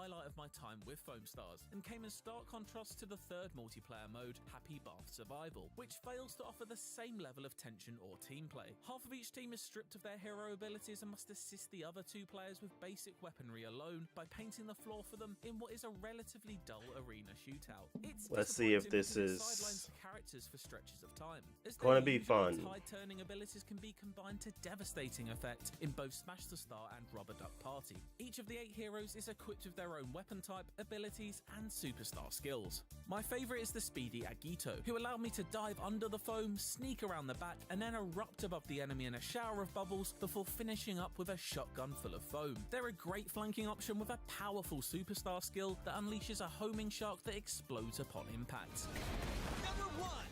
highlight of my time with Foam Stars, and came in stark contrast to the third multiplayer mode, Happy Bath Survival, which fails to offer the same level of tension or team play. Half of each team is stripped of their hero abilities and must assist the other two players with basic weaponry alone by painting the floor for them in what is a relatively dull arena shootout. Let's see if this is characters for stretches of time, as going to be fun. Tide-turning abilities can be combined to devastating effect in both Smash the Star and Rubber Duck Party. Each of the 8 heroes is equipped with their own weapon type, abilities, and superstar skills. My favourite is the speedy Agito, who allowed me to dive under the foam, sneak around the back, and then erupt above the enemy in a shower of bubbles before finishing up with a shotgun full of foam. They're a great flanking option with a powerful superstar skill that unleashes a homing shark that explodes upon impact.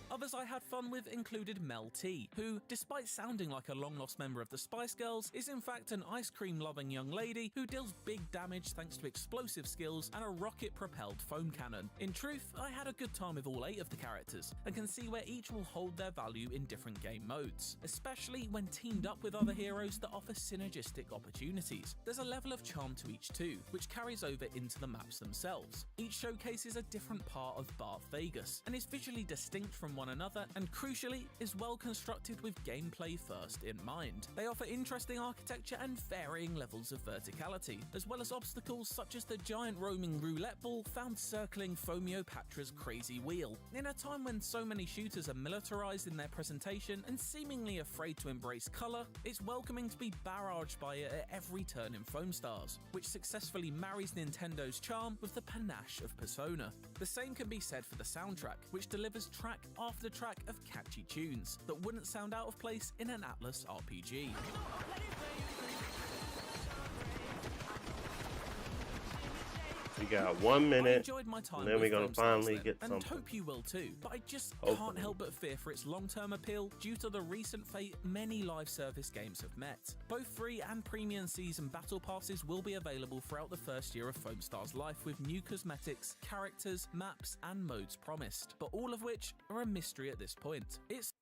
Others I had fun with included Mel T, who, despite sounding like a long-lost member of the Spice Girls, is in fact an ice cream-loving young lady who deals big damage thanks to explosive skills and a rocket-propelled foam cannon. In truth, I had a good time with all 8 of the characters, and can see where each will hold their value in different game modes, especially when teamed up with other heroes that offer synergistic opportunities. There's a level of charm to each too, which carries over into the maps themselves. Each showcases a different part of Bath Vegas, and is visually distinct from one another, and crucially, is well constructed with gameplay first in mind. They offer interesting architecture and varying levels of verticality, as well as obstacles such as the giant roaming roulette ball found circling Foamiopatra's crazy wheel. In a time when so many shooters are militarized in their presentation and seemingly afraid to embrace color, it's welcoming to be barraged by it at every turn in Foam Stars, which successfully marries Nintendo's charm with the panache of Persona. The same can be said for the soundtrack, which delivers track after track of catchy tunes that wouldn't sound out of place in an Atlus RPG. We got 1 minute, and then we're gonna finally get something. And hope you will too, but I just can't help but fear for its long-term appeal due to the recent fate many live service games have met. Both free and premium season battle passes will be available throughout the first year of Foam Stars life, with new cosmetics, characters, maps, and modes promised, but all of which are a mystery at this point. It's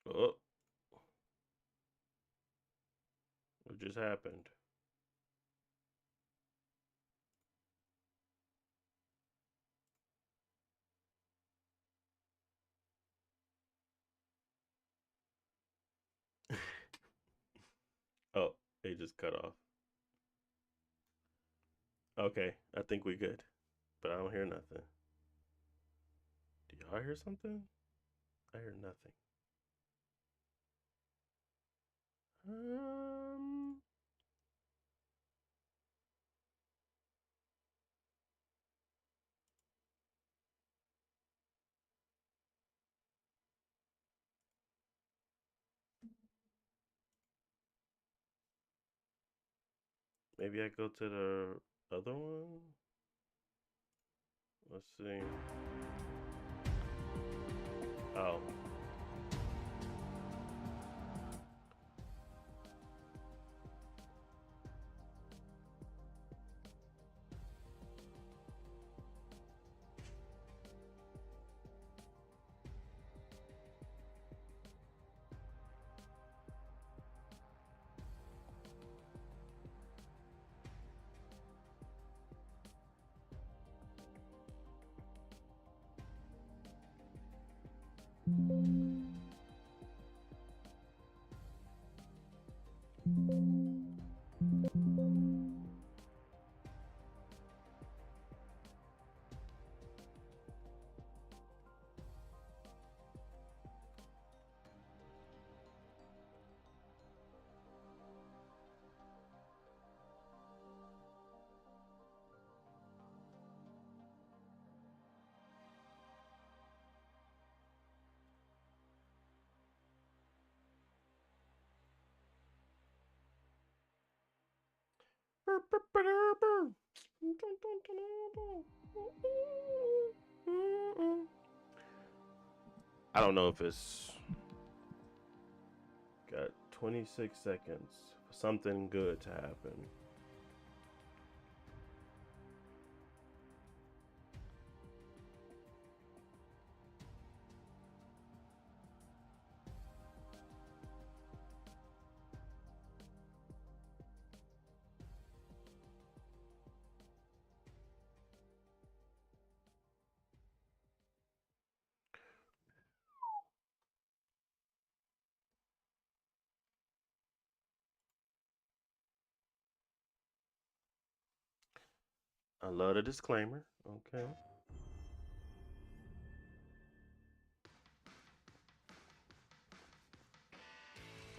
Oh. What just happened? Oh, it just cut off. Okay, I think we good, but I don't hear nothing. Do y'all hear something? I hear nothing. Maybe I go to the other one. Let's see. Oh. I don't know if it's got 26 seconds for something good to happen. I love the disclaimer. Okay.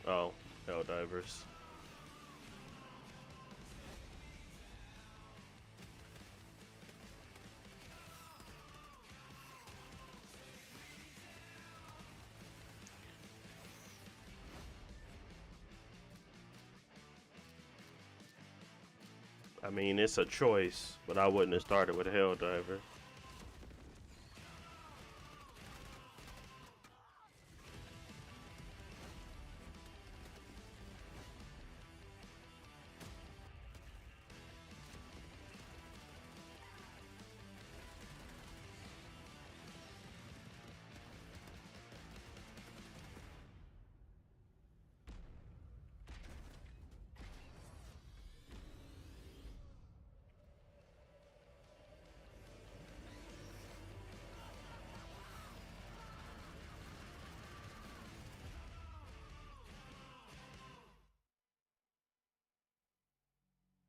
Oh, Helldivers. I mean, it's a choice, but I wouldn't have started with Helldiver.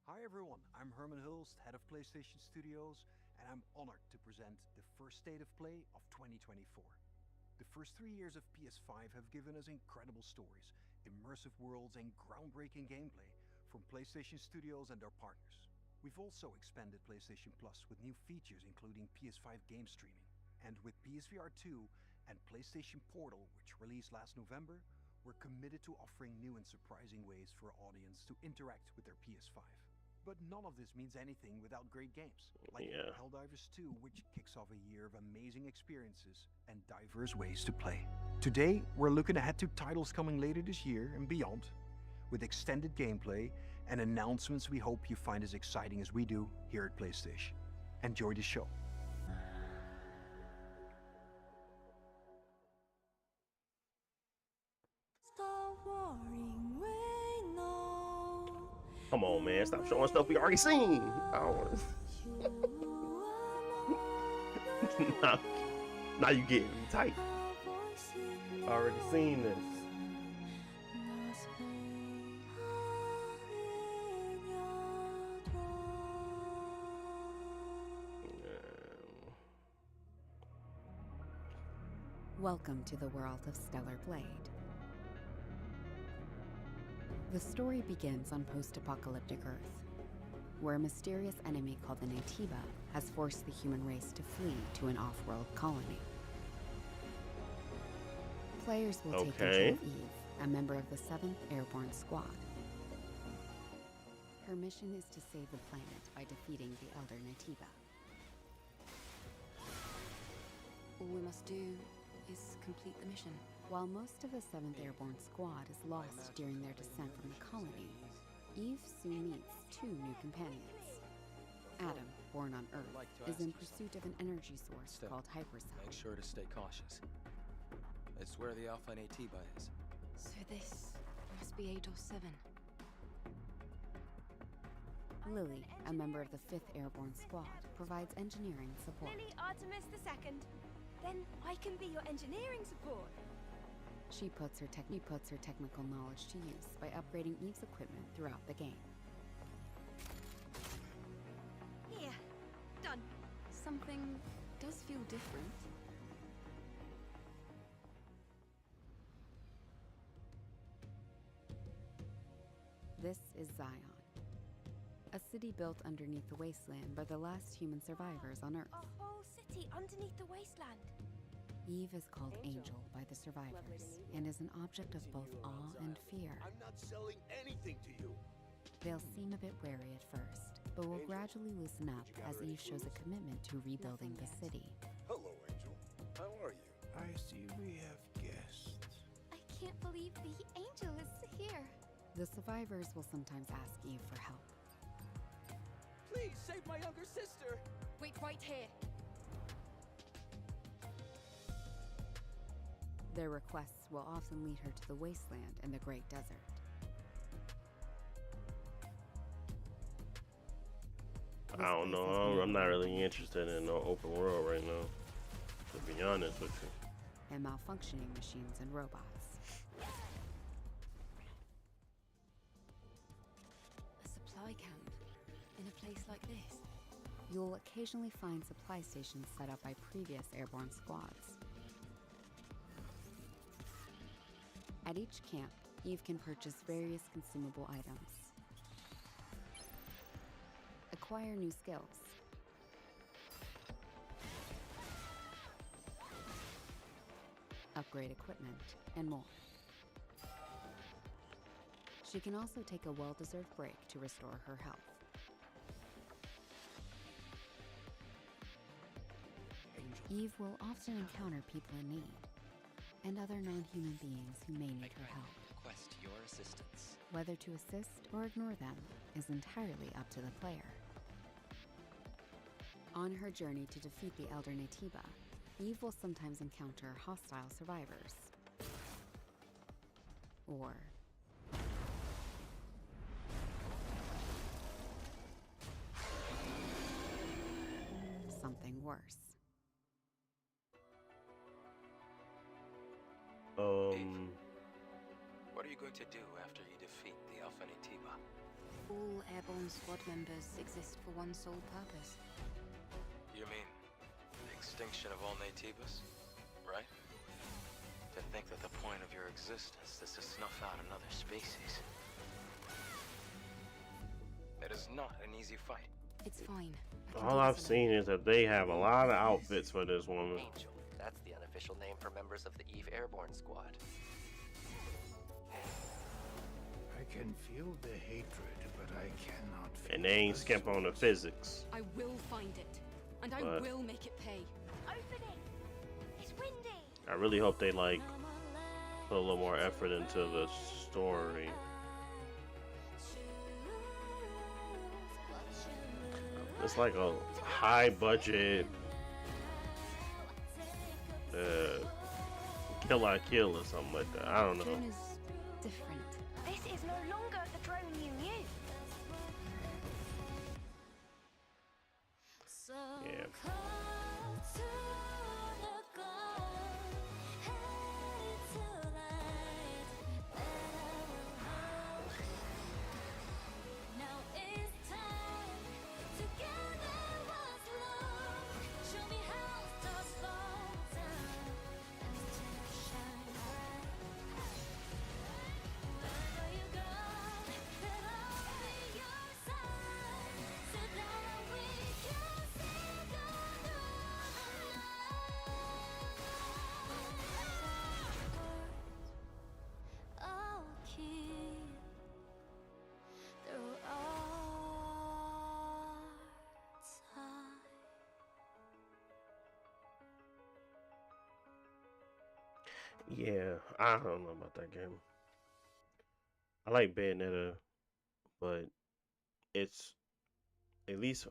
Hi everyone, I'm Herman Hulst, head of PlayStation Studios, and I'm honored to present the first State of Play of 2024. The first 3 years of PS5 have given us incredible stories, immersive worlds, and groundbreaking gameplay from PlayStation Studios and their partners. We've also expanded PlayStation Plus with new features including PS5 game streaming. And with PSVR 2 and PlayStation Portal, which released last November, we're committed to offering new and surprising ways for our audience to interact with their PS5. But none of this means anything without great games, like Helldivers 2, which kicks off a year of amazing experiences and diverse ways to play. Today, we're looking ahead to titles coming later this year and beyond, with extended gameplay and announcements we hope you find as exciting as we do here at PlayStation. Enjoy the show. Come on, man. Stop showing stuff we already seen. I don't want to. Now you getting me tight. Already seen this. Welcome to the world of Stellar Blade. The story begins on post-apocalyptic Earth, where a mysterious enemy called the Naytiba has forced the human race to flee to an off-world colony. Players will take control of Eve, a member of the 7th Airborne Squad. Her mission is to save the planet by defeating the Elder Naytiba. All we must do is complete the mission. While most of the 7th Airborne Squad is lost during their descent from the colony, Eve soon meets 2 new companions. Adam, born on Earth, is in pursuit of an energy source called Hypercell. Make sure to stay cautious. It's where the Alpha Naytiba is. So this must be Eidos 7. Lily, a member of the 5th Airborne Squad, provides engineering support. Lily Artemis II. Then I can be your engineering support. She puts her technical knowledge to use by upgrading Eve's equipment throughout the game. Here, done. Something does feel different. This is Zion, a city built underneath the wasteland by the last human survivors on Earth. A whole city underneath the wasteland. Eve is called Angel by the survivors and is an object of both awe and fear. I'm not selling anything to you. They'll seem a bit wary at first, but will gradually loosen up as Eve shows a commitment to rebuilding the city. Hello, Angel. How are you? I see we have guests. I can't believe the angel is here. The survivors will sometimes ask Eve for help. Please save my younger sister! Wait right here. Their requests will often lead her to the wasteland and the Great Desert. I don't know. I'm not really interested in no open world right now, to be honest with you. And malfunctioning machines and robots. A supply camp in a place like this. You'll occasionally find supply stations set up by previous airborne squads. At each camp, Eve can purchase various consumable items, acquire new skills, upgrade equipment, and more. She can also take a well-deserved break to restore her health. Eve will often encounter people in need, and other non-human beings who may need her help. Request your assistance. Whether to assist or ignore them is entirely up to the player. On her journey to defeat the Elder Naytiba, Eve will sometimes encounter hostile survivors. Or something worse. What are you going to do after you defeat the Alpha Naytiba? All airborne squad members exist for one sole purpose. You mean the extinction of all Naytibas, right? To think that the point of your existence is to snuff out another species. It is not an easy fight. It's fine. All I've seen is that they have a lot of outfits for this woman. Angel. That's the unofficial name for members of the Eve Airborne Squad. I can feel the hatred, but I cannot feel. And they ain't skimp on the physics. I will find it, and I will make it pay. Open it! It's windy! I really hope they like put a little more effort into the story. It's like a high budget Kill I Kill or something like that. I don't know. Drone is different. This is no longer the drone you knew. Yeah. Yeah, I don't know about that game. I like Bayonetta, but it's at least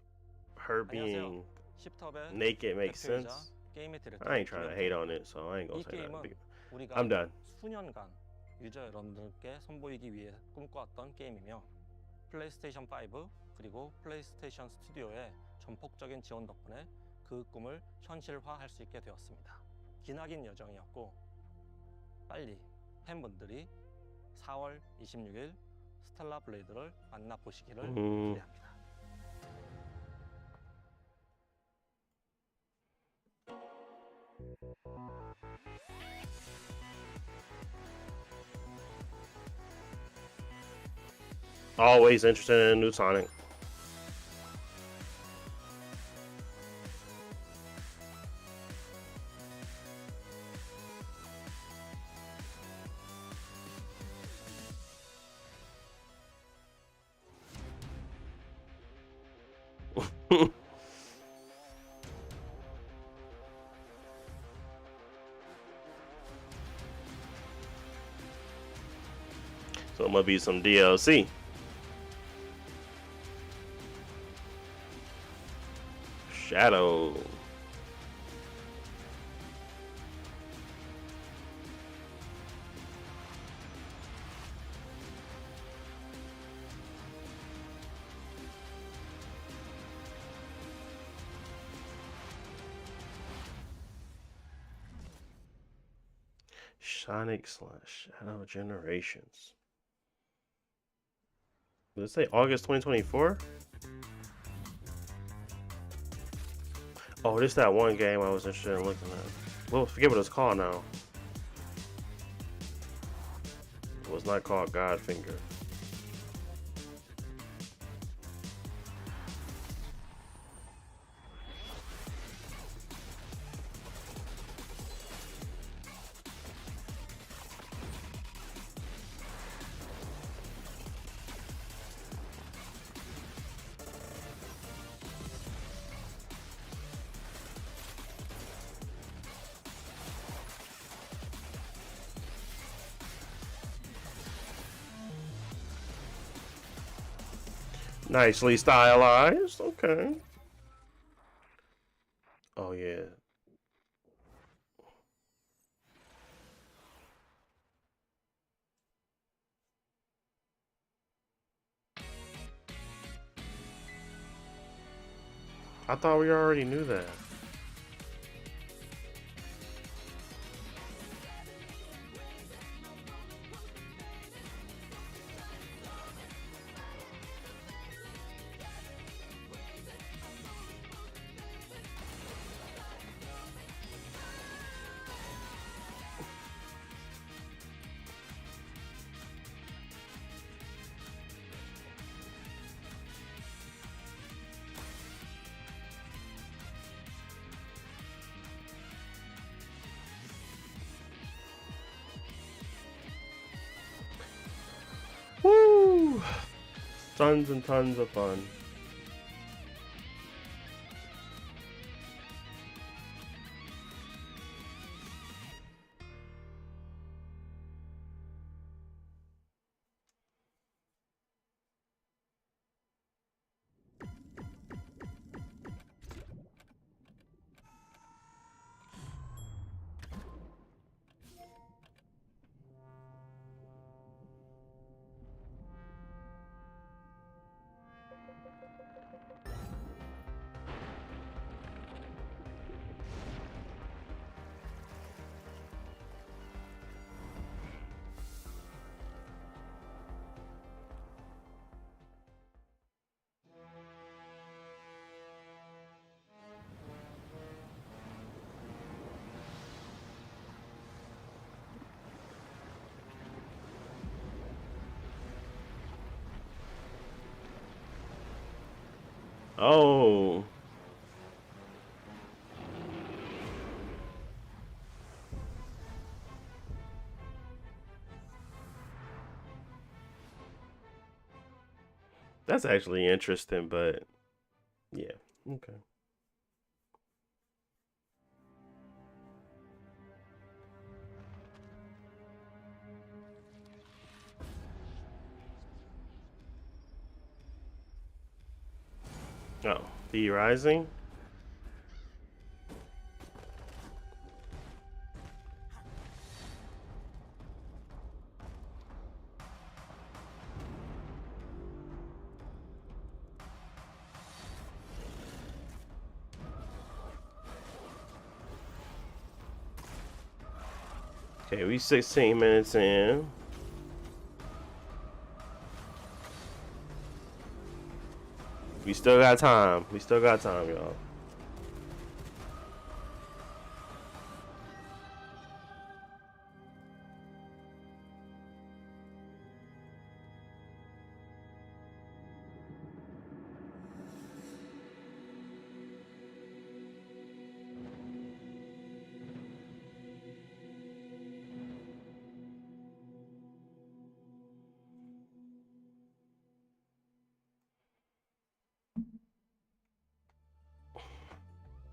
her being naked makes sense. I ain't trying to hate on it, so I ain't gonna say that. I'm done. 수년간 유저 여러분들께 선보이기 위해 꿈꿔왔던 게임이며 플레이스테이션 5 그리고 플레이스테이션 스튜디오의 전폭적인 지원 덕분에 그 꿈을 현실화할 수 있게 되었습니다. 기나긴 여정이었고 빨리 팬분들이 4월 26일 스텔라 블레이드를 만나보시기를 기대합니다. Always interested in new Sonic. So it must be some DLC. Shadow. Sonic / Shadow Generations. Let's say August 2024. Oh, this that one game I was interested in looking at. Well, forget what it's called now. It was not called Godfinger. Nicely stylized. Okay. Oh, yeah. I thought we already knew that. Woo! Tons and tons of fun. Oh. That's actually interesting, but yeah, okay. Oh, the Rising? Okay, we 16 minutes in. We still got time. We still got time, y'all.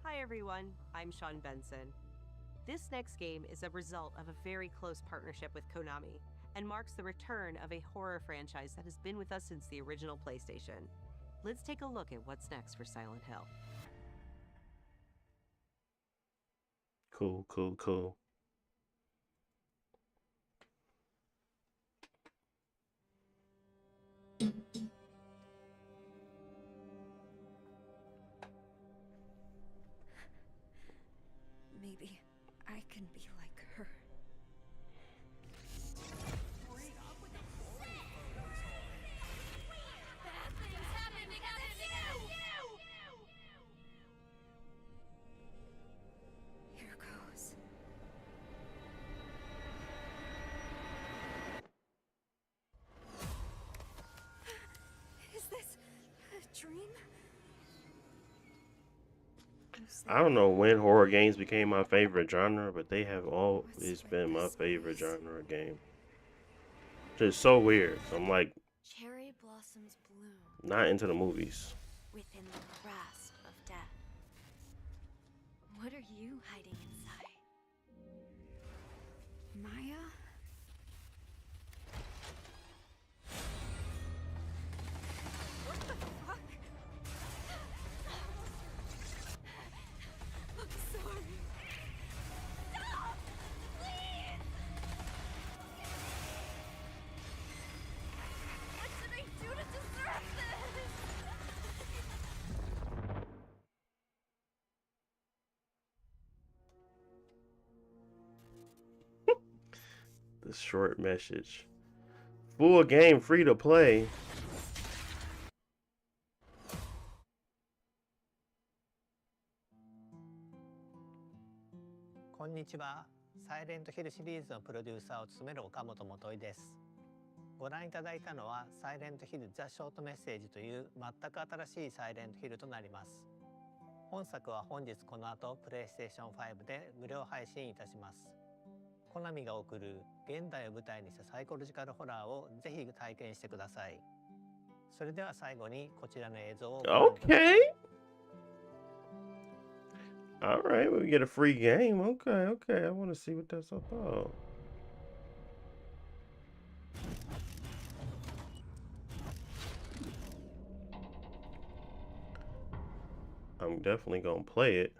Hi everyone, I'm Sean Benson. This next game is a result of a very close partnership with Konami and marks the return of a horror franchise that has been with us since the original PlayStation. Let's take a look at what's next for Silent Hill. Cool, cool, cool. Maybe I can be like her. I don't know when horror games became my favorite genre, but they have always been my favorite genre of game. Just so weird. I'm like, cherry blossoms bloom not into the movies. within the grasp of death. What are you hiding inside? Maya? What the fuck? I'm sorry. Stop! Please! What did I do to deserve this? The short message. Full game free to play. Konnichiwa. サイレントヒルシリーズのプロデューサーを務める岡本元井です。ご覧いただいたのはサイレントヒルザ・ショートメッセージという全く新しいサイレントヒルとなります。本作は本日この後プレイステーション5で無料配信いたします。コナミが送る現代を舞台にしたサイコロジカルホラーをぜひ体験してください。それでは最後にこちらの映像をご覧ください。All right, we get a free game. Okay. I want to see what that's about. I'm definitely gonna play it.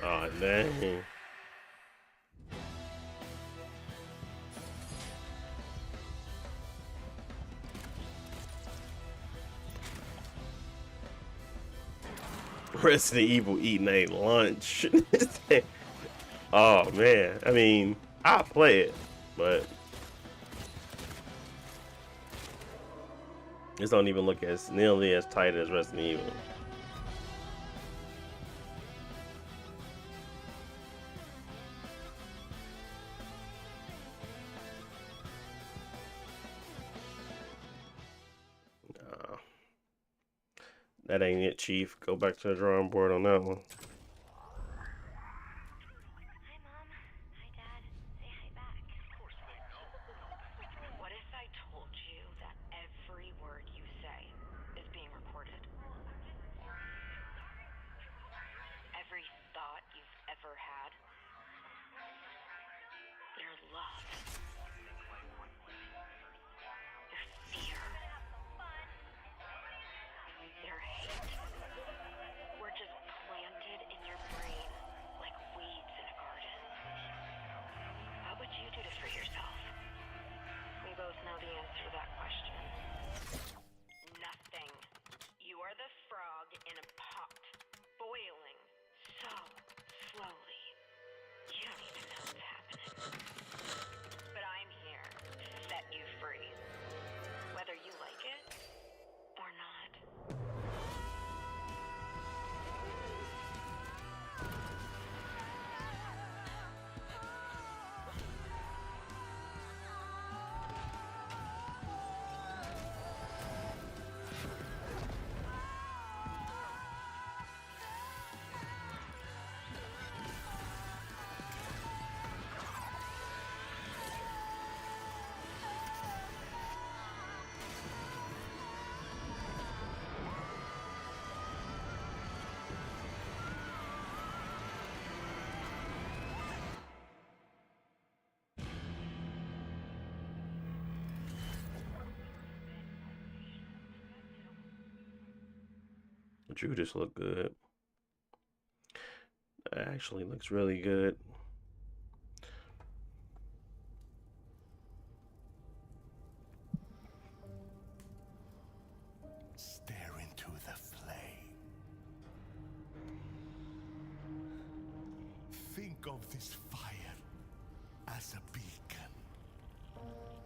Oh, dang. Resident Evil eating a lunch. Oh, man. I mean, I'll play it, but this don't even look as nearly as tight as Resident Evil. That ain't it, Chief. Go back to the drawing board on that one. Hi, Mom. Hi, Dad. Say hi back. Of course they know. What if I told you that every word you say is being recorded? Every thought you've ever had? Your love. Your fear. Your hate were just planted in your brain like weeds in a garden. What would you do to free yourself? We both know the answer to that question. Nothing. You are the frog in a pot, boiling so slowly. You don't even know what's happening. But I'm here to set you free. Whether you like it or not. Judas look good. That actually looks really good. think of this fire as a beacon.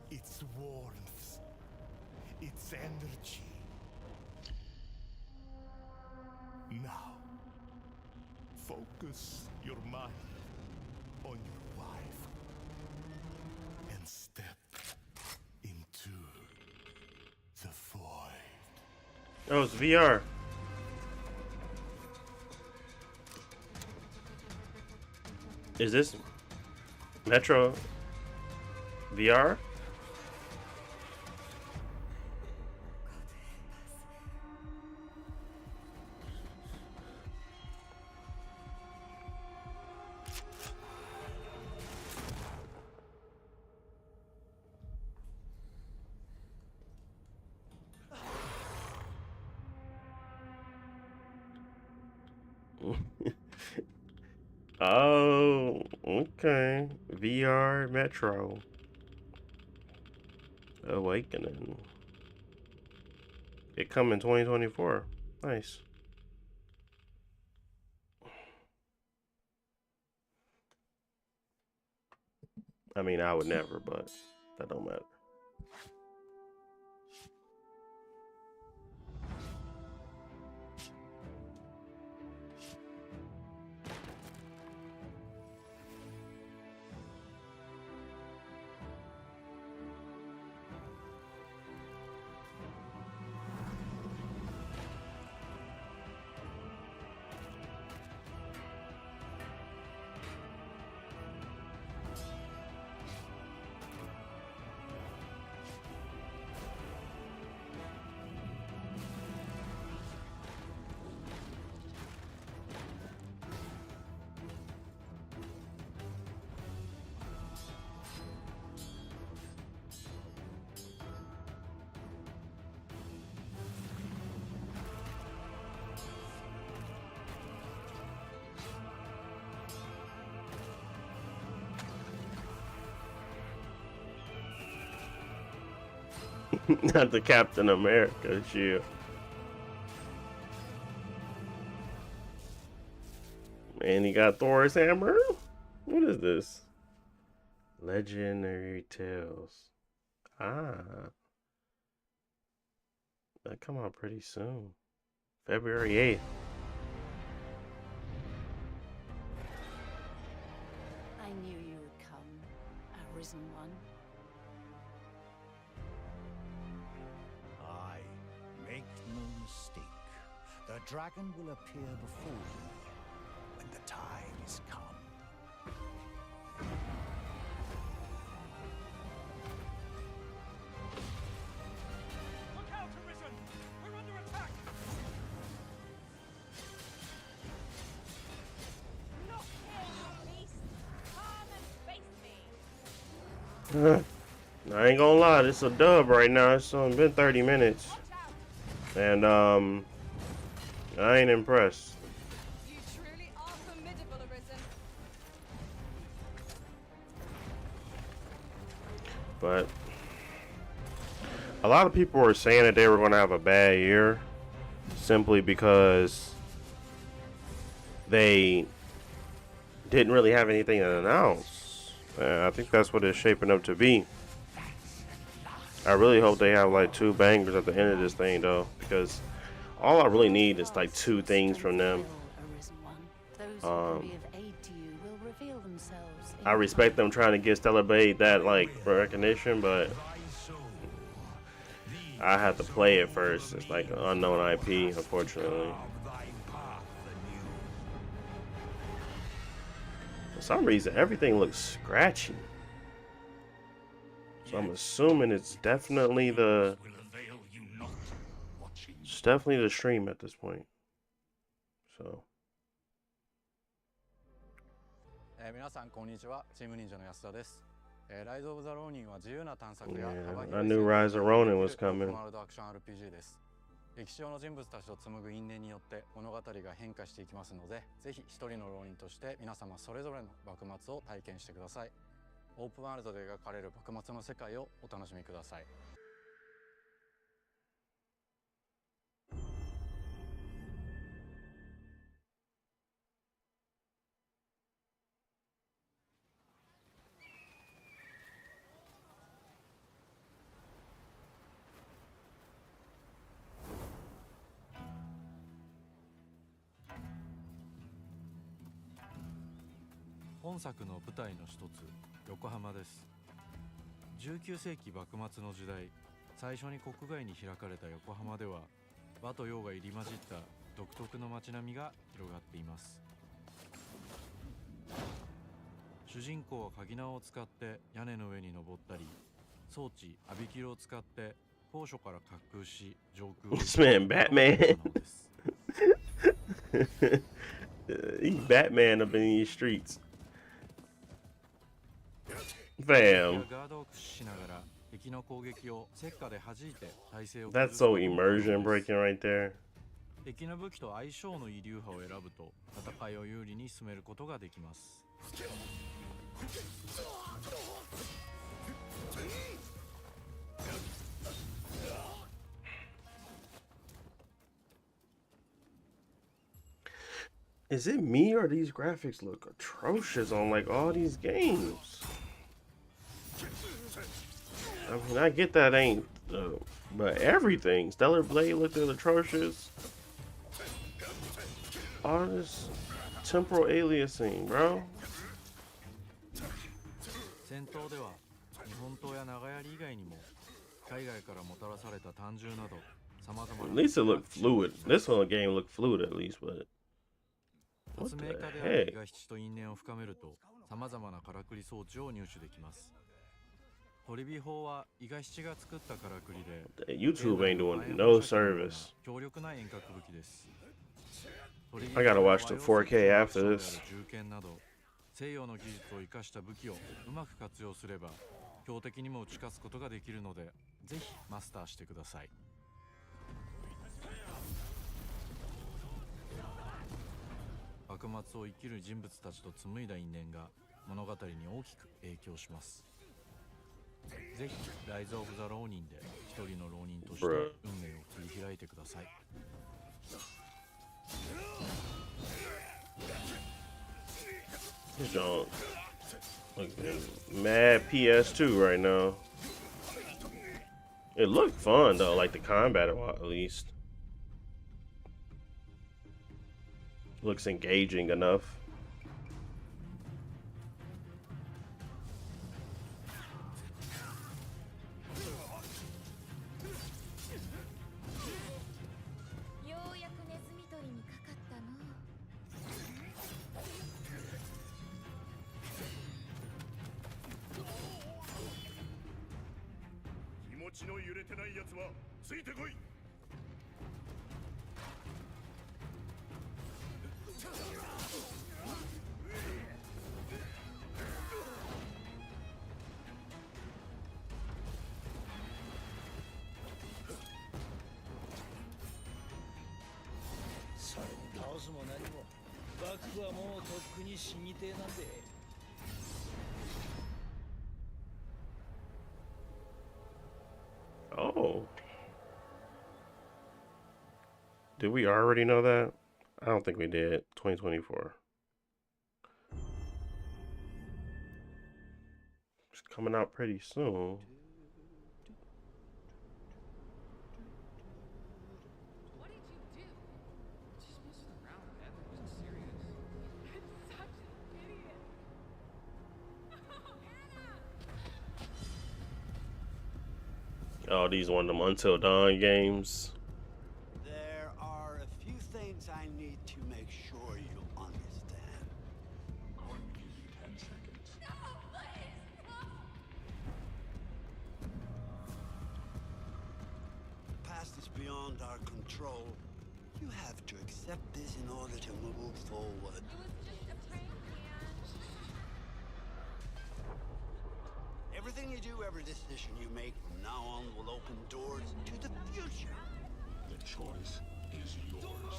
Its warmth, its energy. Now, focus your mind on your wife and step into the void. Oh, it's VR. Is this Metro VR? Oh, okay. VR Metro Awakening. It come in 2024. Nice. I mean, I would never, but that don't matter. Not the Captain America shield. And he got Thor's hammer. What is this? Legendary Tales. Ah. That come out pretty soon. February 8th. I knew you would come, Arisen One. Aye, make no mistake. The dragon will appear before you when the time is come. Look out, Arisen! We're under attack! Look here, you beast! Come and face me! I ain't gonna lie, this is a dub right now. It's been 30 minutes. And I ain't impressed. You truly are formidable, Arisen. But a lot of people were saying that they were gonna have a bad year simply because they didn't really have anything to announce. I think that's what it's shaping up to be. I really hope they have like 2 bangers at the end of this thing though, because all I really need is like 2 things from them. I respect them trying to get Stellar Blade that like recognition, but I have to play it first. It's like an unknown IP, unfortunately. For some reason, everything looks scratchy. So I'm assuming it's definitely the stream at this point. So 皆さんこんにちは。チーム忍者の安田です。ライズオブザローニンは自由な探索や I knew Rise of Ronin was coming. ワールドアクション RPG です。歴史上の人物たちと紡ぐ因縁によって物語が変化していきますので、ぜひ一人の浪人として皆様それぞれの幕末を体験してください。オープンワールドで描かれる幕末の世界をお楽しみください。本作の舞台の一つ、横浜です。19世紀幕末の時代、最初に国外に開かれた横浜では、和と洋が入り混じった独特の街並みが広がっています。主人公は鍵縄を使って屋根の上に登ったり、装置アビキルを使って高所から滑空し上空を This man Batman. He's Batman up in these streets. Fam. That's so immersion breaking right there. 敵の武器と相性のいい流派を選ぶと戦いを有利に進めることができます。Is it me or these graphics look atrocious on like all these games? I mean, I get that ain't, but everything. Stellar Blade looked atrocious. All this temporal aliasing, bro. At least it looked fluid. This whole game looked fluid at least, but what the heck? YouTube ain't doing no service. I gotta watch the 4K after this. 西洋の技術を生かした武器をうまく活用すれば標的にも打ち勝つことができるので、ぜひマスターしてください。幕末を生きる人物たちと紡いだ因縁が物語に大きく影響します。ぜひライズ・オブ・ザ・浪人で一人の浪人として運命を切り開いてください。This junk looking mad PS2 right now. It looked fun though, like the combat at least. Looks engaging enough. Oh. Did we already know that? I don't think we did. 2024. It's coming out pretty soon. Oh, these one of them Until Dawn games. There are a few things I need to make sure you understand. I'm going to give you 10 seconds. No, please, no. The past is beyond our control. You have to accept this in order to move forward. It was just a prank, man. Everything you do, every decision you make from now on will open doors to the future. The choice is yours.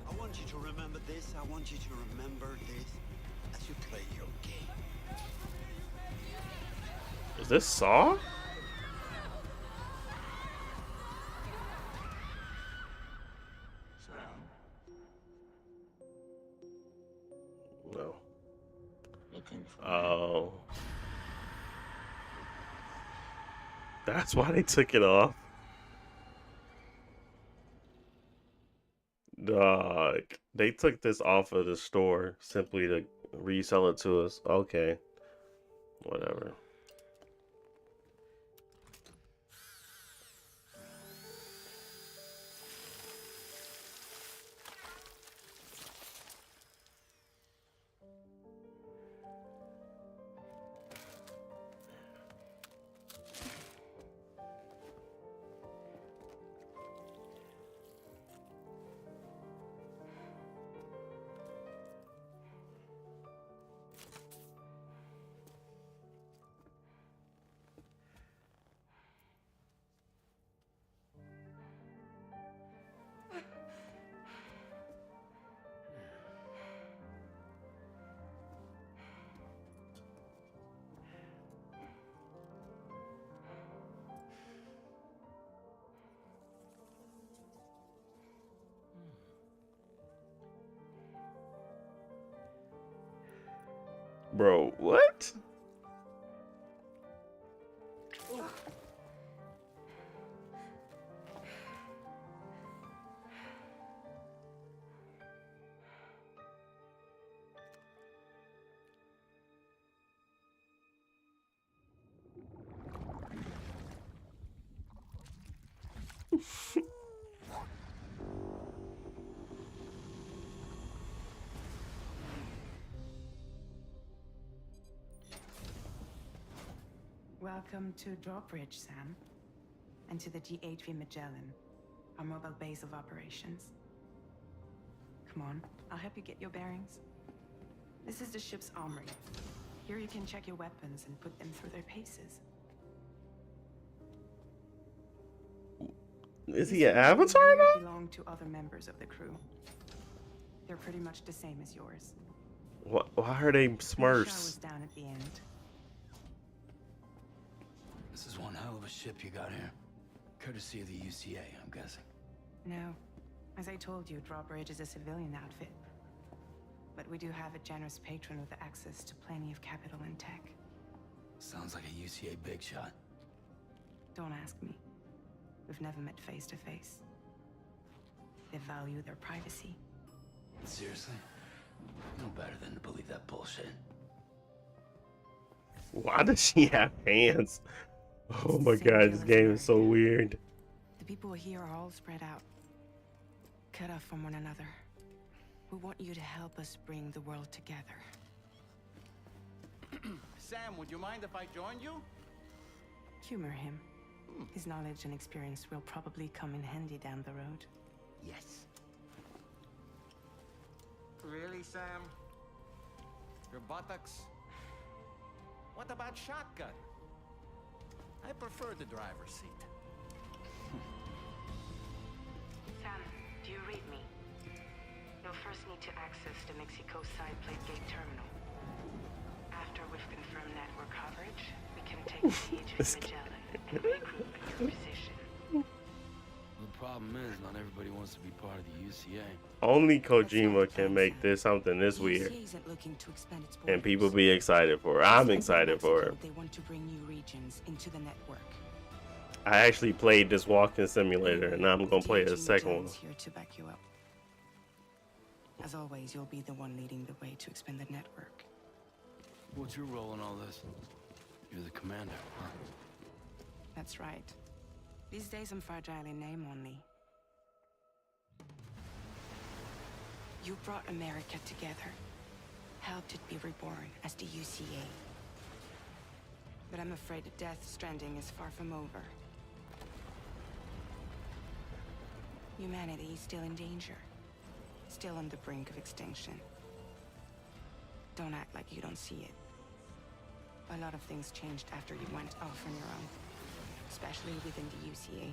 I want you to remember this. I want you to remember this as you play your game. Is this Saw? No. Oh. That's why they took it off. Dog. They took this off of the store simply to resell it to us. Okay. Whatever. Bro, what? Welcome to Drawbridge, Sam, and to the GHV Magellan, our mobile base of operations. Come on, I'll help you get your bearings. This is the ship's armory. Here you can check your weapons and put them through their paces. Is he an avatar now? Belong to other members of the crew. They're pretty much the same as yours. Why are they The Smurfs? shower's down at the end. This is one hell of a ship you got here. Courtesy of the UCA, I'm guessing. No. As I told you, Drawbridge is a civilian outfit. But we do have a generous patron with access to plenty of capital and tech. Sounds like a UCA big shot. Don't ask me. We've never met face to face. They value their privacy. Seriously? No better than to believe that bullshit. Why does she have hands? Oh my god, this game is so weird. The people here are all spread out, cut off from one another. We want you to help us bring the world together. Sam, would you mind if I joined you? Humor him. His knowledge and experience will probably come in handy down the road. Yes. Really, Sam? Your buttocks? What about shotgun? I prefer the driver's seat. Sam, do you read me? You'll first need to access the Mexico side plate gate terminal. After we've confirmed network coverage, we can take the CHV Magellan and regroup at your position. The problem is, not everybody wants to be part of the UCA. Only Kojima can make this something this weird. And people be excited for it. I'm excited for it. They want to bring new regions into the network. I actually played this walking simulator and now I'm gonna play a second one. Here to back you up. As always, you'll be the one leading the way to expand the network. What's your role in all this? You're the commander, huh? That's right. These days I'm fragile in name only. You brought America together, helped it be reborn as the UCA. But I'm afraid Death Stranding is far from over. Humanity is still in danger, still on the brink of extinction. Don't act like you don't see it. A lot of things changed after you went off on your own, especially within the UCA.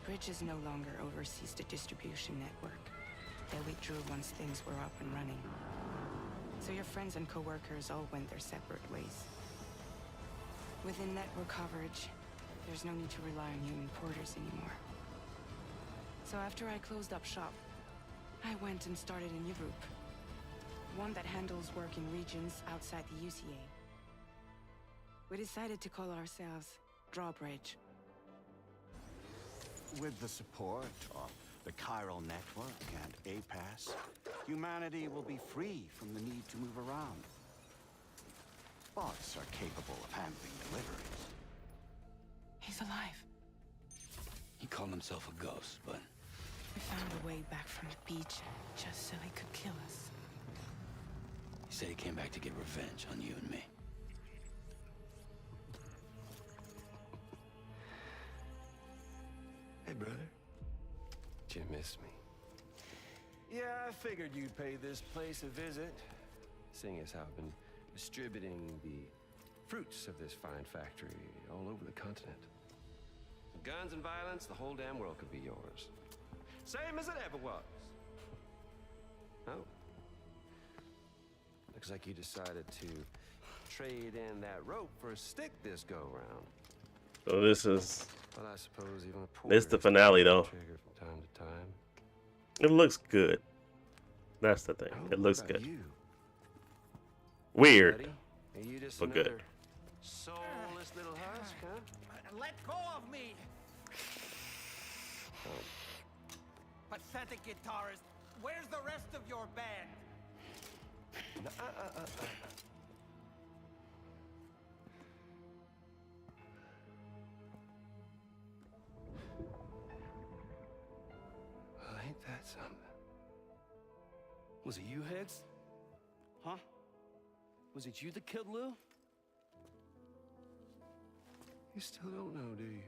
Bridges no longer oversees the distribution network. They withdrew once things were up and running. So your friends and co-workers all went their separate ways. Within network coverage, there's no need to rely on human porters anymore. So after I closed up shop, I went and started a new group. One that handles work in regions outside the UCA. We decided to call ourselves Drawbridge. With the support of the Chiral Network and day pass, humanity will be free from the need to move around. Bots are capable of handling deliveries. He's alive. He called himself a ghost, but... We found a way back from the beach just so he could kill us. He said he came back to get revenge on you and me. Hey, brother. Did you miss me? Yeah, I figured you'd pay this place a visit, seeing as how I've been distributing the fruits of this fine factory all over the continent. Guns and violence, the whole damn world could be yours. Same as it ever was. Oh. Looks like you decided to trade in that rope for a stick this go-round. So this is... Well, I suppose even a this is the finale, though. Trigger from time to time. It looks good. That's the thing. It looks good. Weird, but good. Soulless little husk, huh? Let go of me! Pathetic guitarist, where's the rest of your band? Well, ain't that something? Was it you, Higgs? Huh? Was it you that killed Lou? You still don't know, do you?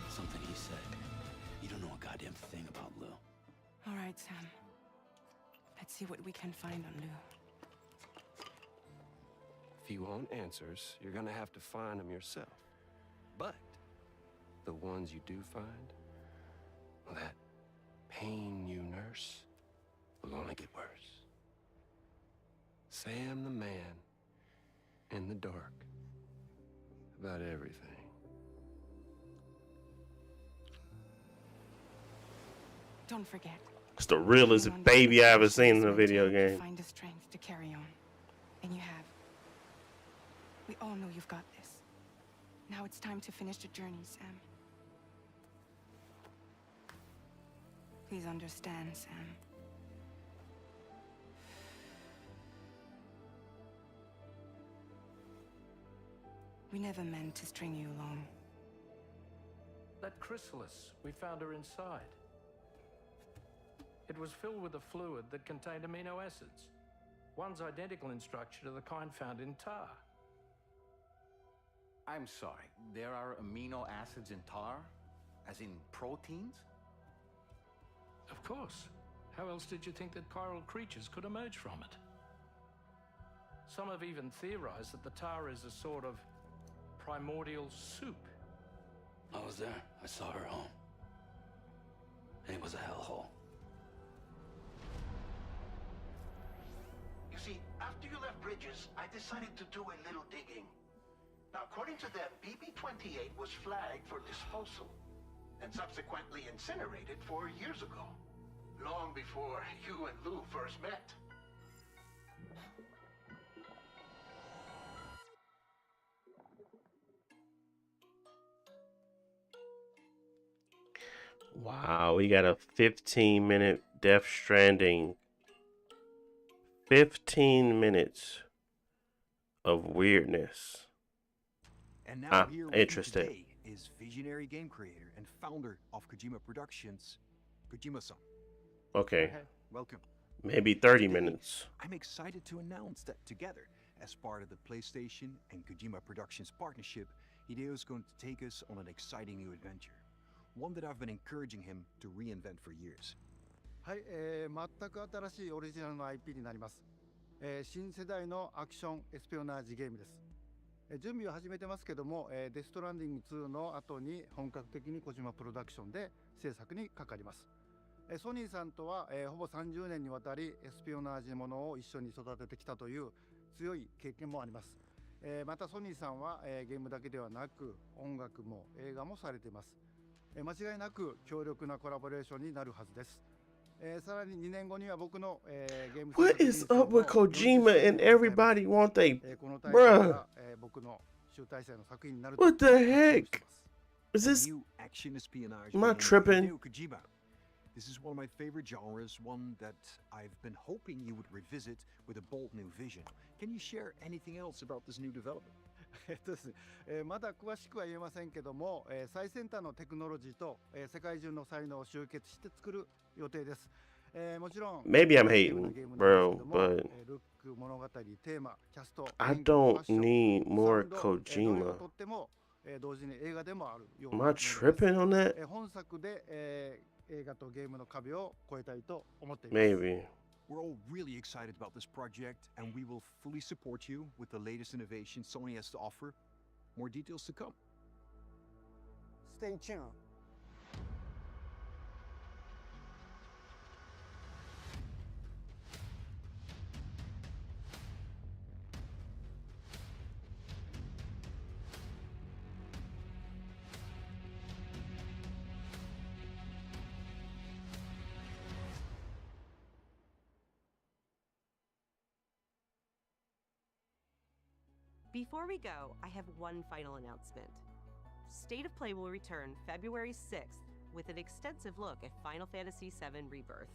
Something he said. You don't know a goddamn thing about Lou. All right, Sam. Let's see what we can find on Lou. If you want answers, you're gonna have to find them yourself. But the ones you do find, well, that pain you nurse will only get worse. Sam the man in the dark about everything. Don't forget. It's the realest baby I ever seen in a video game. Find the strength to carry on. And you have. We all know you've got this. Now it's time to finish the journey, Sam. Please understand, Sam. We never meant to string you along. That chrysalis, we found her inside. It was filled with a fluid that contained amino acids. One's identical in structure to the kind found in tar. I'm sorry, there are amino acids in tar? As in proteins? Of course. How else did you think that chiral creatures could emerge from it? Some have even theorized that the tar is a sort of primordial soup. I was there. I saw her home. And it was a hellhole. You see, after you left Bridges, I decided to do a little digging. Now, according to them, BB-28 was flagged for disposal and subsequently incinerated 4 years ago, long before you and Lou first met. Wow, we got a 15-minute Death Stranding. 15 minutes of weirdness. And now here with me interested. today is visionary game creator and founder of Kojima Productions, Kojima-san. Okay. Go ahead. Welcome. Maybe 30 minutes. I'm excited to announce that together, as part of the PlayStation and Kojima Productions partnership, Hideo is going to take us on an exciting new adventure. One that I've been encouraging him to reinvent for years. はい、全く新しいオリジナルの IP になります。新世代のアクションエスピオナージゲームです。準備を始めてますけども、デストランディング2の後に本格的に小島プロダクションで制作にかかります。ソニーさんとは、ほぼ30年にわたりエスピオナージものを一緒に育ててきたという強い経験もあります。またソニーさんは、ゲームだけではなく音楽も映画もされています。間違いなく強力なコラボレーションになるはずです。さらに2年後には僕の、ゲーム What is up with Kojima and everybody want they bruh? 僕の集大成の作品になる。 What the heck? Is this New action espionage am I game, tripping? Hideo Kojima. This is one of my favorite genres, one that I've been hoping you would revisit with a bold new vision. Can you share anything else about this new development? ですね、まだ詳しくは言えませんけども、最先端のテクノロジーと、世界中の才能を集結して作る予定です。もちろん Maybe I'm hating, bro, but ルック、物語、テーマ、キャスト、 I don't need more Kojima. とっても、同時に映画でもあるよう Am I tripping on that? 本作で、映画とゲームの壁を越えたいと思っています。 Maybe. We're all really excited about this project, and we will fully support you with the latest innovations Sony has to offer. More details to come. Stay tuned. Before we go, I have one final announcement. State of Play will return February 6th with an extensive look at Final Fantasy VII Rebirth.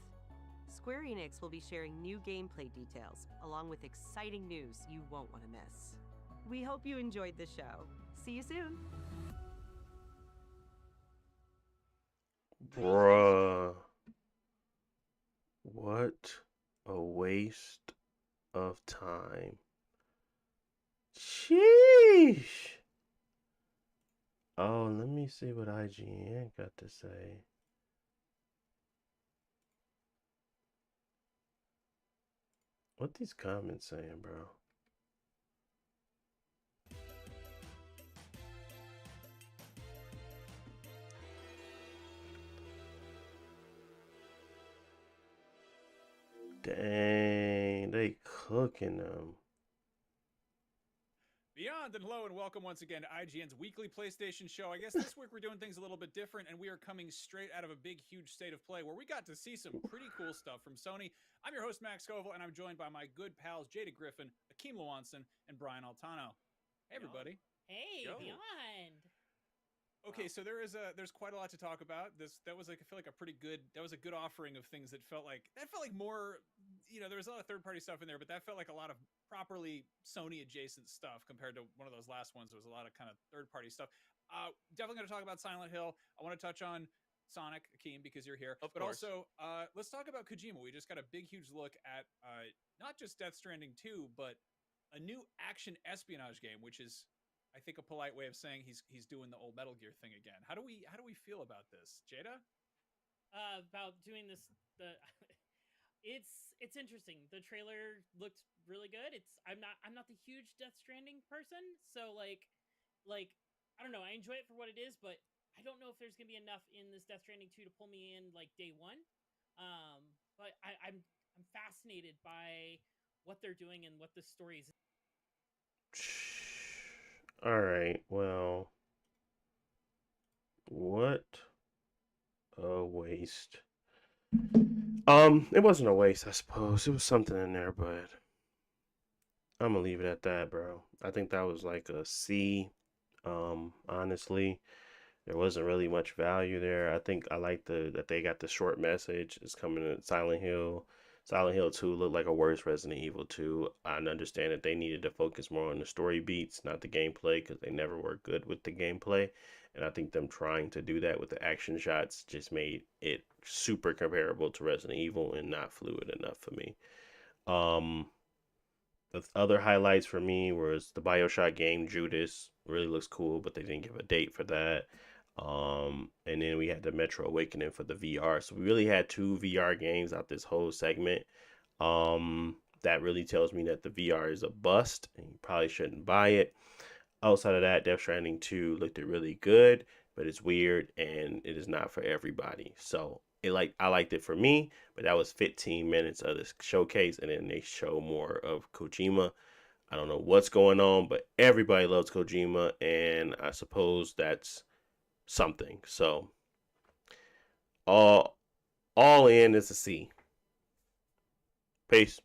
Square Enix will be sharing new gameplay details, along with exciting news you won't want to miss. We hope you enjoyed the show. See you soon! Bruh. What a waste of time. Sheesh. Oh, let me see what IGN got to say. What these comments saying, bro? Dang, they cooking them. Beyond and hello and welcome once again to IGN's weekly PlayStation show. I guess this week we're doing things a little bit different, and we are coming straight out of a big, huge State of Play where we got to see some pretty cool stuff from Sony. I'm your host, Max Scoville, and I'm joined by my good pals Jada Griffin, Akeem Lewanson, and Brian Altano. Hey, everybody. Hey, Yo. Beyond. Okay, so there's quite a lot to talk about. That was like, I feel like a good offering of things that felt like more, you know, there was a lot of third-party stuff in there, but that felt like a lot of properly Sony adjacent stuff compared to one of those last ones. There was a lot of kind of third-party stuff. Definitely going to talk about Silent Hill. I want to touch on Sonic, Akeem, because you're here. But also, let's talk about Kojima. We just got a big, huge look at not just Death Stranding 2, but a new action espionage game, which is, I think, a polite way of saying he's doing the old Metal Gear thing again. How do we feel about this, Jada? About doing this, it's interesting. The trailer looked really good. I'm not the huge Death Stranding person, so like I don't know. I enjoy it for what it is, but I don't know if there's gonna be enough in this Death Stranding 2 to pull me in like day one. But I'm fascinated by what they're doing and what the story is. All right, well, what a waste. It wasn't a waste, I suppose. It was something in there, but I'm gonna leave it at that, bro. I think that was like a C. Honestly, there wasn't really much value there. I think I like that they got the short message. It's coming to Silent Hill. Silent Hill 2 looked like a worse Resident Evil 2. I understand that they needed to focus more on the story beats, not the gameplay, because they never were good with the gameplay. And I think them trying to do that with the action shots just made it super comparable to Resident Evil and not fluid enough for me. The other highlights for me was the BioShock game, Judas. Really looks cool, but they didn't give a date for that. And then we had the Metro Awakening for the VR. So we really had 2 VR games out this whole segment. The that really tells me that the VR is a bust and you probably shouldn't buy it. Outside of that, Death Stranding 2 looked really good, but it's weird and it is not for everybody. So I liked it for me, but that was 15 minutes of this showcase, and then they show more of Kojima. I don't know what's going on, but everybody loves Kojima, and I suppose that's something. So all in is a C. Peace.